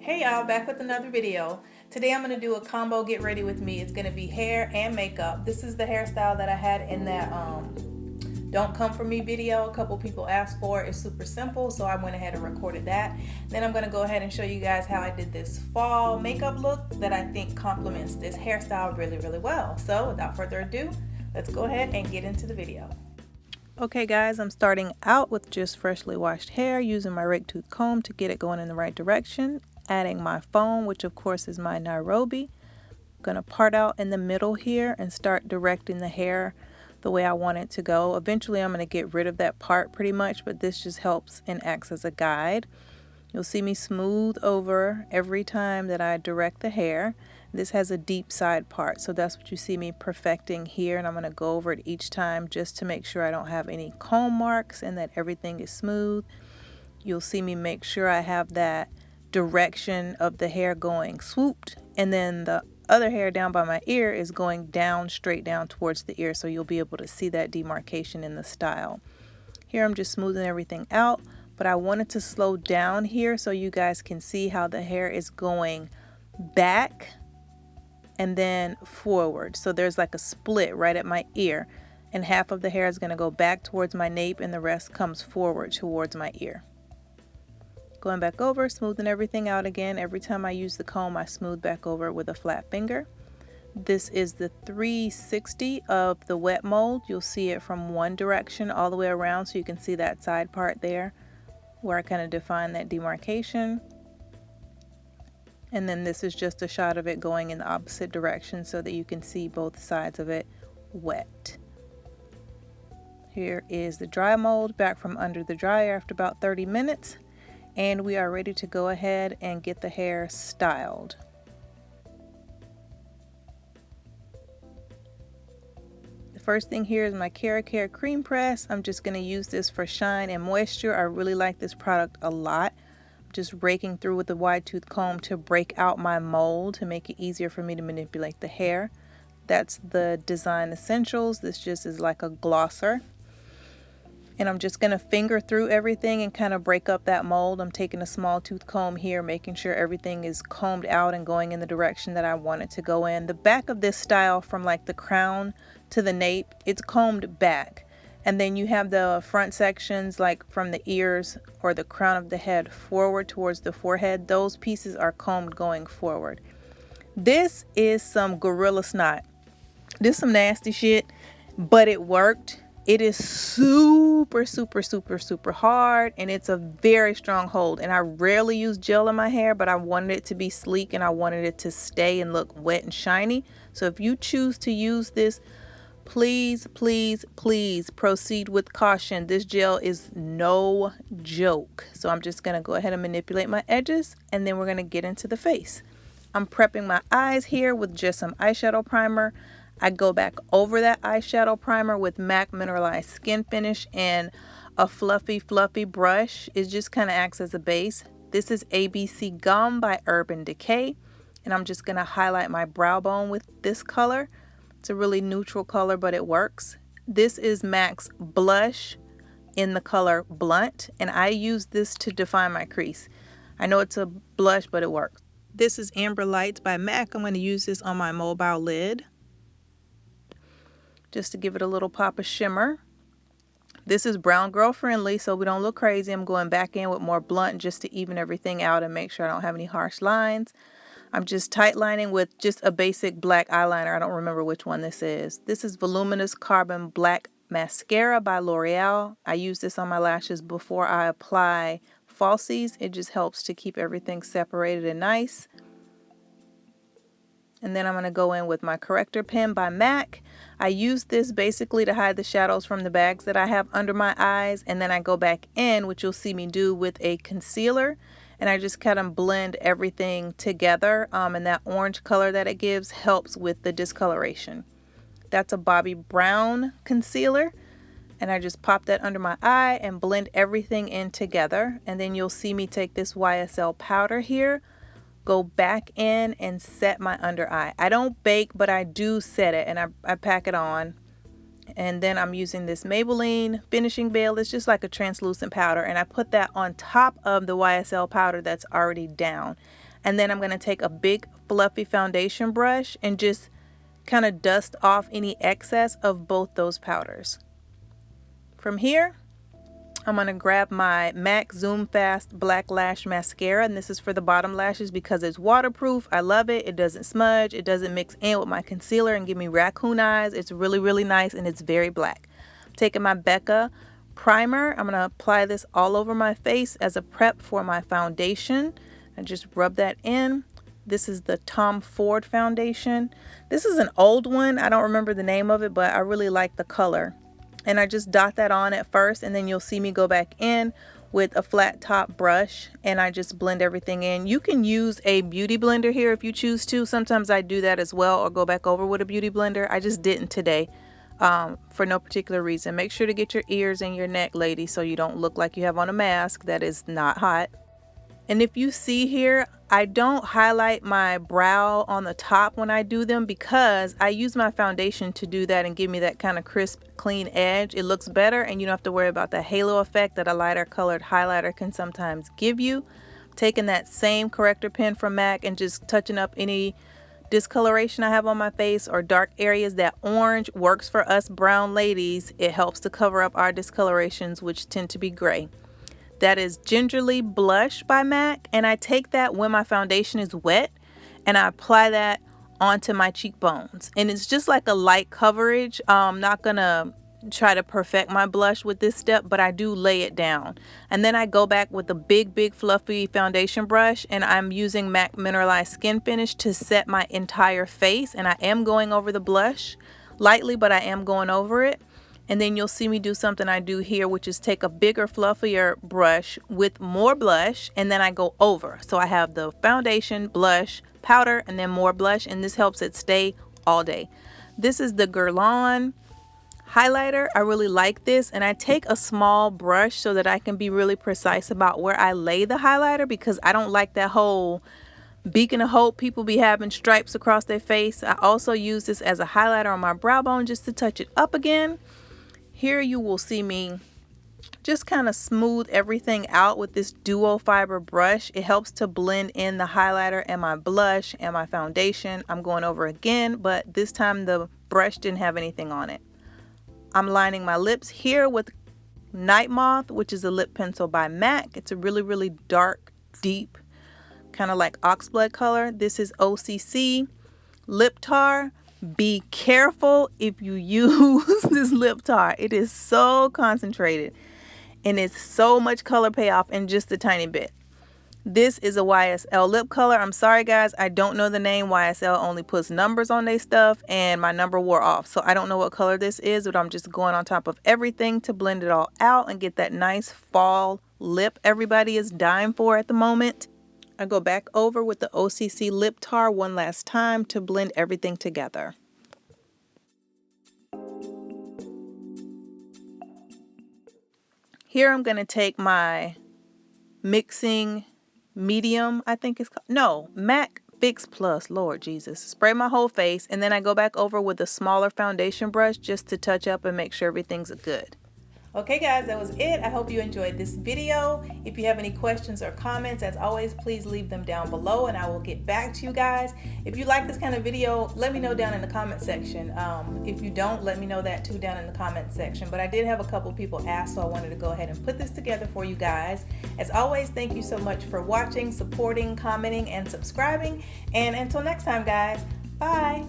Hey y'all, back with another video. Today I'm going to do a combo get ready with me. It's going to be hair and makeup. This is the hairstyle that I had in that Don't Come For Me video. A couple people asked for it. It's super simple, so I went ahead and recorded that. Then I'm going to go ahead and show you guys how I did this fall makeup look that I think complements this hairstyle really, really well. So without further ado, let's go ahead and get into the video. Okay guys, I'm starting out with just freshly washed hair using my rake tooth comb to get it going in the right direction. Adding my foam, which of course is my Nairobi. I'm going to part out in the middle here and start directing the hair the way I want it to go. Eventually I'm going to get rid of that part pretty much, but this just helps and acts as a guide. You'll see me smooth over every time that I direct the hair. This has a deep side part, so that's what you see me perfecting here, and I'm going to go over it each time just to make sure I don't have any comb marks and that everything is smooth. You'll see me make sure I have that direction of the hair going swooped, and then the other hair down by my ear is going down, straight down towards the ear, so you'll be able to see that demarcation in the style. Here I'm just smoothing everything out, but I wanted to slow down here so you guys can see how the hair is going back and then forward. So there's like a split right at my ear, and half of the hair is going to go back towards my nape and the rest comes forward towards my ear. Going back over, smoothing everything out again. Every time I use the comb, I smooth back over with a flat finger. This is the 360 of the wet mold. You'll see it from one direction all the way around, so you can see that side part there where I kind of define that demarcation. And then this is just a shot of it going in the opposite direction so that you can see both sides of it wet. Here is the dry mold back from under the dryer after about 30 minutes. And we are ready to go ahead and get the hair styled. The first thing here is my Care cream press. I'm just going to use this for shine and moisture. I really like this product a lot. I'm just raking through with the wide tooth comb to break out my mold to make it easier for me to manipulate the hair. That's the Design Essentials. This just is like a glosser. And I'm just going to finger through everything and kind of break up that mold. I'm taking a small tooth comb here, making sure everything is combed out and going in the direction that I want it to go in. The back of this style, from like the crown to the nape, it's combed back. And then you have the front sections, like from the ears or the crown of the head forward towards the forehead. Those pieces are combed going forward. This is some gorilla snot. This is some nasty shit, but it worked. It is super hard, and it's a very strong hold, and I rarely use gel in my hair, but I wanted it to be sleek and I wanted it to stay and look wet and shiny. So if you choose to use this, please proceed with caution. This gel is no joke. So I'm just going to go ahead and manipulate my edges, and then we're going to get into the face. I'm prepping my eyes here with just some eyeshadow primer. I go back over that eyeshadow primer with MAC Mineralized Skin Finish and a fluffy brush. It just kind of acts as a base. This is ABC Gum by Urban Decay, and I'm just going to highlight my brow bone with this color. It's a really neutral color, but it works. This is MAC's Blush in the color Blunt, and I use this to define my crease. I know it's a blush, but it works. This is Amber Lights by MAC. I'm going to use this on my mobile lid, just to give it a little pop of shimmer. This is brown girl friendly, so we don't look crazy. I'm going back in with more blunt just to even everything out and make sure I don't have any harsh lines. I'm just tight lining with just a basic black eyeliner. I don't remember which one this is. This is Voluminous Carbon Black Mascara by L'Oreal. I use this on my lashes before I apply falsies. It just helps to keep everything separated and nice. And then I'm going to go in with my corrector pen by MAC. I use this basically to hide the shadows from the bags that I have under my eyes. And then I go back in, which you'll see me do with a concealer. And I just kind of blend everything together. And that orange color that it gives helps with the discoloration. That's a Bobbi Brown concealer. And I just pop that under my eye and blend everything in together. And then you'll see me take this YSL powder here, go back in and set my under eye. I don't bake, but I do set it, and I pack it on. And then I'm using this Maybelline finishing veil. It's just like a translucent powder, and I put that on top of the YSL powder that's already down. And then I'm going to take a big fluffy foundation brush and just kind of dust off any excess of both those powders. From here, I'm going to grab my MAC Zoom Fast Black Lash Mascara, and this is for the bottom lashes because it's waterproof. I love it. It doesn't smudge. It doesn't mix in with my concealer and give me raccoon eyes. It's really, really nice, and it's very black. I'm taking my Becca primer. I'm going to apply this all over my face as a prep for my foundation. And just rub that in. This is the Tom Ford foundation. This is an old one. I don't remember the name of it, but I really like the color. And I just dot that on at first, and then you'll see me go back in with a flat top brush, and I just blend everything in. You can use a beauty blender here if you choose to. Sometimes I do that as well, or go back over with a beauty blender. I just didn't today for no particular reason. Make sure to get your ears and your neck, ladies, so you don't look like you have on a mask that is not hot. And if you see here, I don't highlight my brow on the top when I do them because I use my foundation to do that and give me that kind of crisp, clean edge. It looks better and you don't have to worry about the halo effect that a lighter colored highlighter can sometimes give you. Taking that same corrector pen from MAC and just touching up any discoloration I have on my face or dark areas. That orange works for us brown ladies. It helps to cover up our discolorations, which tend to be gray. That is Gingerly Blush by MAC, and I take that when my foundation is wet and I apply that onto my cheekbones, and it's just like a light coverage. I'm not gonna try to perfect my blush with this step, but I do lay it down, and then I go back with a big fluffy foundation brush, and I'm using MAC Mineralized Skin Finish to set my entire face, and I am going over the blush lightly, but I am going over it. And then you'll see me do something I do here, which is take a bigger, fluffier brush with more blush, and then I go over. So I have the foundation, blush, powder, and then more blush, and this helps it stay all day. This is the Guerlain highlighter. I really like this, and I take a small brush so that I can be really precise about where I lay the highlighter, because I don't like that whole beacon of hope people be having stripes across their face. I also use this as a highlighter on my brow bone just to touch it up again. Here you will see me just kind of smooth everything out with this duo fiber brush. It helps to blend in the highlighter and my blush and my foundation. I'm going over again, but this time the brush didn't have anything on it. I'm lining my lips here with Night Moth, which is a lip pencil by MAC. It's a really dark, deep, kind of like oxblood color. This is OCC Lip Tar. Be careful if you use this lip tar. It is so concentrated and it's so much color payoff in just a tiny bit. This is a YSL lip color. I'm sorry guys, I don't know the name. YSL only puts numbers on their stuff and my number wore off. So I don't know what color this is, but I'm just going on top of everything to blend it all out and get that nice fall lip everybody is dying for at the moment. I go back over with the OCC Lip Tar one last time to blend everything together. Here I'm going to take my mixing medium, I think it's called, no, MAC Fix Plus, Lord Jesus. Spray my whole face, and then I go back over with a smaller foundation brush just to touch up and make sure everything's good. Okay guys, that was it. I hope you enjoyed this video. If you have any questions or comments, as always, please leave them down below and I will get back to you guys. If you like this kind of video, let me know down in the comment section. If you don't, let me know that too down in the comment section. But I did have a couple people ask, so I wanted to go ahead and put this together for you guys. As always, thank you so much for watching, supporting, commenting, and subscribing. And until next time guys, bye.